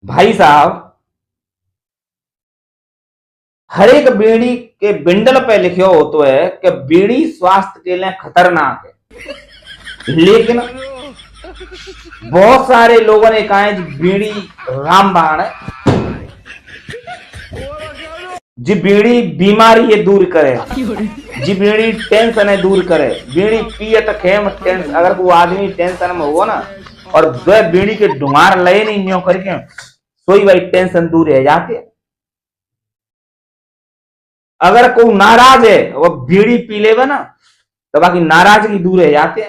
भाई साहब, हर एक बीड़ी के बिंडल पे लिखे होतो है कि बीड़ी स्वास्थ्य के लिए खतरनाक है। लेकिन बहुत सारे लोगों ने कहा है जी बीड़ी रामबाण है, जी बीड़ी बीमारी ये दूर करे, जी बीड़ी टेंशन है दूर करे। बीड़ी पिए तो खेम टेंशन, अगर वो आदमी टेंशन में हो ना और दो बीड़ी के ढुंगार लय नहीं न्यो करके सोई भाई टेंशन दूर है जाके। अगर कोई नाराज है वो बीड़ी पी लेवे ना तो बाकी नाराजगी दूर है जाते।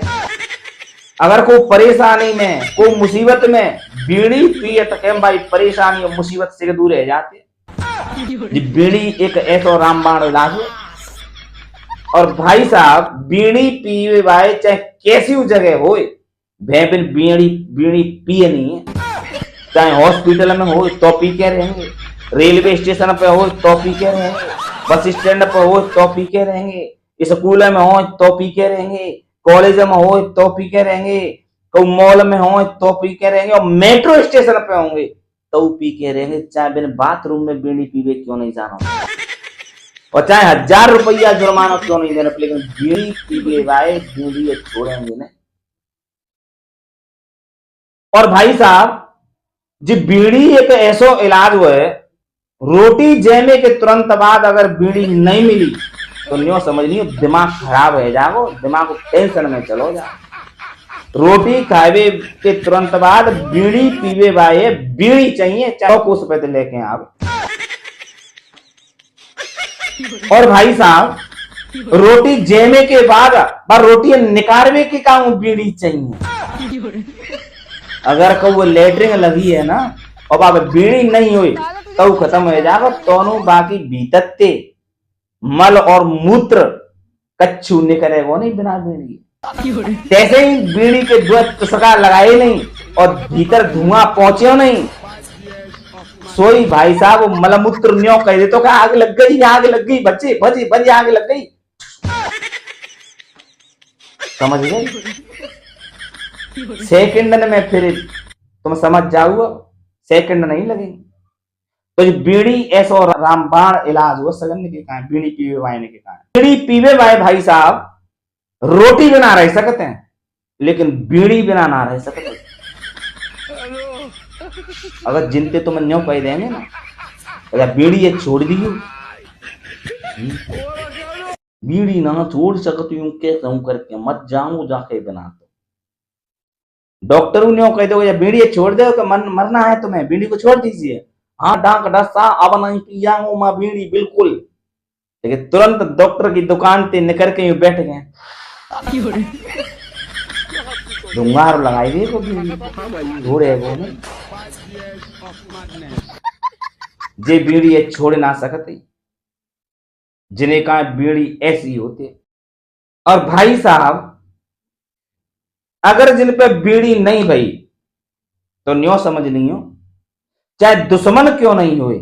अगर कोई परेशानी में कोई मुसीबत में बीड़ी पिए तो क्या भाई परेशानी और मुसीबत से दूर है जाते। बीड़ी एक ऐसा रामबाण इलाज है। और भाई साहब बीड़ी पीवे भाई चाहे कैसी जगह हो, भैंपिन बीड़ी बीड़ी पिए नहीं है। चाहे हॉस्पिटल में हो तो पी के रहेंगे, रेलवे स्टेशन पे हो तो पी के रहेंगे, बस स्टैंड पर हो तो पी के रहेंगे, स्कूल में हो तो पी के रहेंगे, कॉलेज में हो तो पी के रहेंगे, कोई मॉल में हो तो पी के रहेंगे, और मेट्रो स्टेशन पे होंगे तो पी के रहेंगे। चाहे बिन बाथरूम में बीड़ी पीवे क्यों नहीं जाना, और चाहे 1000 रुपया जुर्माना क्यों नहीं देना, लेकिन बीड़ी पीवे भाई बीड़ी छोड़ेंगे ना। और भाई साहब जी बीड़ी एक ऐसा इलाज हुआ है, रोटी जैमे के तुरंत बाद अगर बीड़ी नहीं मिली तो न्यो समझ लियो दिमाग खराब है जाओ, दिमाग को टेंशन में चलो जाओ। रोटी खावे के तुरंत बाद बीड़ी पीवे भाई बीड़ी चाहिए, चाहे कुछ रुपए लेके आप। और भाई साहब रोटी जैमे के बाद रोटी निकालवे के काम बीड़ी चाहिए। अगर को वो लेटरिंग लगी है ना और बाबा बीड़ी नहीं हुई तो खत्म हो जाएगा। दोनों बाकी भीतर ते मल और मूत्र कच्चू निकले वो नहीं बिना बीड़ी। जैसे ही बीड़ी के दो सका लगाए नहीं और भीतर धुआं पहुंचे नहीं, सोई भाई साहब वो मलमूत्र न्यो कह दे तो क्या आग लग गई, आग लग गई, बच्चे भजी भजी आग लग गई। समझ गए? सेकंड में फिर तुम समझ जाओ, सेकंड नहीं लगेंगे। तो बीड़ी ऐसा रामबाण इलाज हुआ सगन के कहा बीड़ी पीवे वायने के कहा। बीड़ी पीवे वाए भाई साहब रोटी बिना रह सकते हैं लेकिन बीड़ी बिना ना रह सकते। अगर जिनते तुम न्यो कह देंगे ना अगर बीड़ी ये छोड़ दियो, बीड़ी ना छोड़ सकती हूँ कैसे हूं करके मत जाऊं जाके बिना। तो डॉक्टर न्यो कह दो बीड़ी छोड़ दो कि मरना है तुम्हें, बीड़ी को छोड़ दीजिए। हाँ डांक डसा अब नहीं पियाऊं मैं बीड़ी बिल्कुल, लेकिन तुरंत डॉक्टर की दुकान पे निकल के बैठ गए, धुंगार लगाई गई को बीड़ी वो जे बीड़ी ये छोड़ ना सकते, जिन्हें कहा बीड़ी ऐसी होती। और भाई साहब अगर जिन पे बीड़ी नहीं भई तो न्यो समझ नहीं हो, चाहे दुश्मन क्यों नहीं हुए,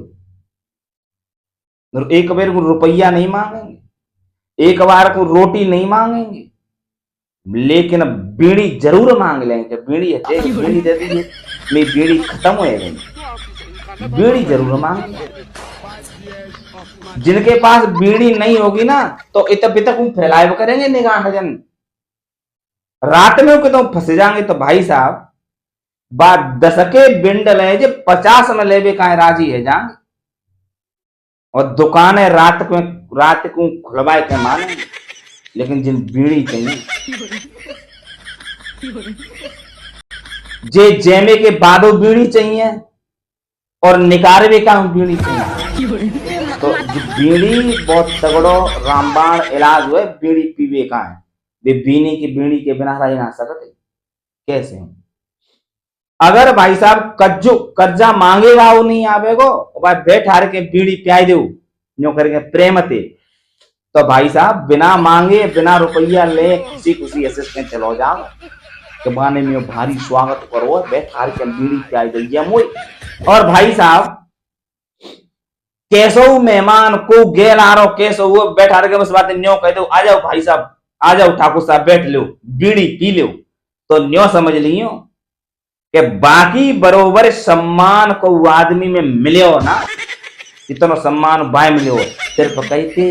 एक बार को रुपया नहीं मांगेंगे, एक बार को रोटी नहीं मांगेंगे, लेकिन बीड़ी जरूर मांग लेंगे। बीड़ी है बीड़ी दे दीजिए, मेरी बीड़ी खत्म हो गई, बीड़ी जरूर मांगेंगे। जिनके पास बीड़ी नहीं होगी ना तो इत तक फैलाए करेंगे निगाह जन, रात में तो फंस जाएंगे। तो भाई साहब बात 10 के बिंडल है जो 50 में लेवे का राजी है जाएंगे, और दुकानें रात को खुलवाए के माने, लेकिन जिन बीड़ी चाहिए जे जैमे के बादो बीड़ी चाहिए और निकारवे का बीड़ी चाहिए। तो बीड़ी बहुत तगड़ो रामबाण इलाज हुए, बीड़ी पीवे का है, वे बीनी की बीड़ी के बिना रह ना सकते कैसे हम। अगर भाई साहब कर्जा मांगेगा वो नहीं आवेगो भाई बैठ हार के बीड़ी प्याई दे न्यो करके प्रेम थे, तो भाई साहब बिना मांगे बिना रुपया ले खुशी खुशी असिस्टेंट चलो जाओ के बहाने में भारी स्वागत करो, बैठ हार के बीड़ी प्याई दे मोई। और भाई साहब कैसो मेहमान को गेल आ रहा कैसो वो बैठ हार के बस बात न्यो कह दो आ जाओ भाई साहब, आ जाओ ठाकुर साहब बैठ लो बीड़ी पी लो, तो न्यो समझ लियो कि बाकी बरोबर सम्मान को आदमी में मिले हो ना, इतना सम्मान बाय मिले हो, सिर्फ कहते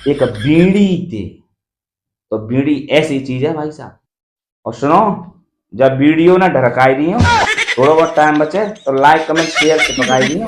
एक बीड़ी थे। तो बीड़ी ऐसी चीज है भाई साहब। और सुनो, जब वीडियो ना ढरकाई दी हो, थोड़ा बहुत टाइम बचे तो लाइक कमेंट शेयर से पकाई दी हो।